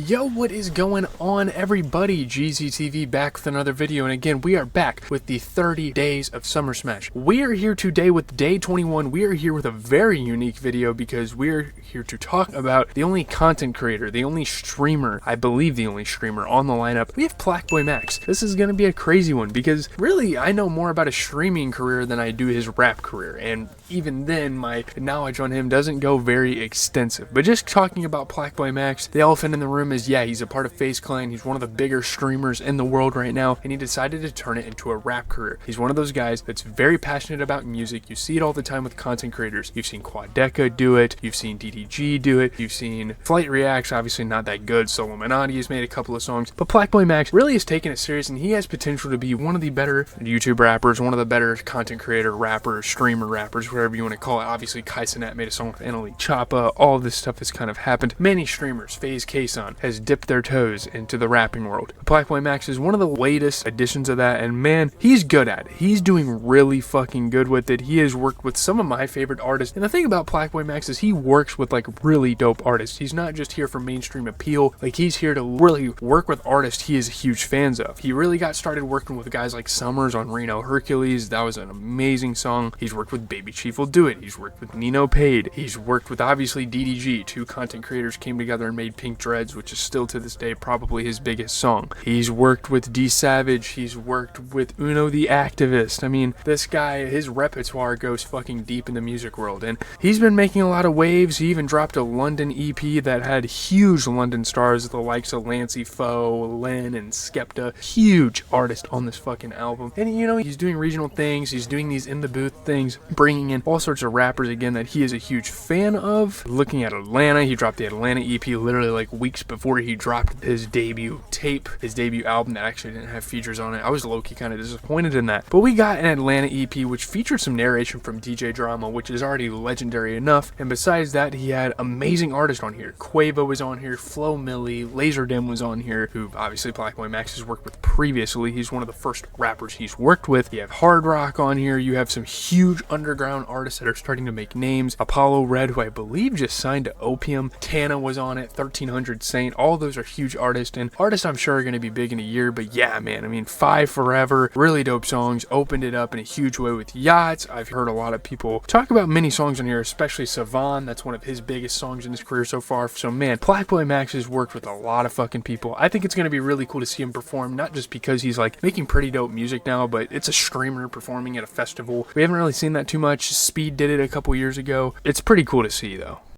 Yo, what is going on, everybody? GZTV back with another video, and again, we are back with the 30 days of Summer Smash. We are here today with day 21. We are here with a very unique video because we're here to talk about the only content creator, the only streamer, I believe the only streamer on the lineup. We have PlaqueBoyMax. This is going to be a crazy one because really, I know more about his streaming career than I do his rap career, and even then, my knowledge on him doesn't go very extensive. But just talking about PlaqueBoyMax, the elephant in the room is, yeah, he's a part of Faze clan. He's one of the bigger streamers in the world right now, and he decided to turn it into a rap career. He's one of those guys that's very passionate about music. You see it all the time with content creators. You've seen Quadeca do it. You've seen DDG do it. You've seen Flight Reacts, obviously not that good. Solomonati has made a couple of songs, but PlaqueBoyMax really is taking it serious, and he has potential to be one of the better YouTube rappers, one of the better content creator rappers, streamer rappers, whatever you want to call it. Obviously, Kaisenat made a song with Annalie Choppa. All of this stuff has kind of happened. Many streamers, Faze Kason, has dipped their toes into the rapping world. PlaqueBoyMax is one of the latest additions of that, and man, he's good at it. He's doing really fucking good with it. He has worked with some of my favorite artists, and the thing about PlaqueBoyMax is he works with like really dope artists. He's not just here for mainstream appeal, like he's here to really work with artists he is huge fans of. He really got started working with guys like Summers on Reno Hercules. That was an amazing song. He's worked with Baby Chief Will Do It. He's worked with Nino Paid. He's worked with obviously DDG. Two content creators came together and made Pink Dreads, which is still to this day probably his biggest song. He's worked with D Savage. He's worked with Uno the Activist. I mean, this guy, his repertoire goes fucking deep in the music world, and he's been making a lot of waves. He even dropped a London EP that had huge London stars, the likes of Lancey Foe, Lynn, and Skepta. Huge artist on this fucking album. And you know, he's doing regional things. He's doing these in the booth things, bringing in all sorts of rappers again that he is a huge fan of. Looking at Atlanta, he dropped the Atlanta EP literally like weeks before he dropped his debut tape, his debut album that actually didn't have features on it. I was low-key kind of disappointed in that. But we got an Atlanta EP which featured some narration from DJ Drama, which is already legendary enough. And besides that, he had amazing artists on here. Quavo was on here, Flo Milli, Lazer Dim was on here, who obviously PlaqueBoyMax has worked with previously. He's one of the first rappers he's worked with. You have Hard Rock on here. You have some huge underground artists that are starting to make names. Apollo Red, who I believe just signed to Opium. Tana was on it. 1300 Saint. All those are huge artists, and artists I'm sure are going to be big in a year. But yeah, man, I mean, Five Forever, really dope songs. Opened it up in a huge way with Yachts. I've heard a lot of people talk about many songs on here, especially Savan. That's one of his biggest songs in his career so far. So man, PlaqueBoyMax has worked with a lot of fucking people. I think it's going to be really cool to see him perform, not just because he's like making pretty dope music now, but it's a streamer performing at a festival. We haven't really seen that too much. Speed did it a couple years ago. It's pretty cool to see though.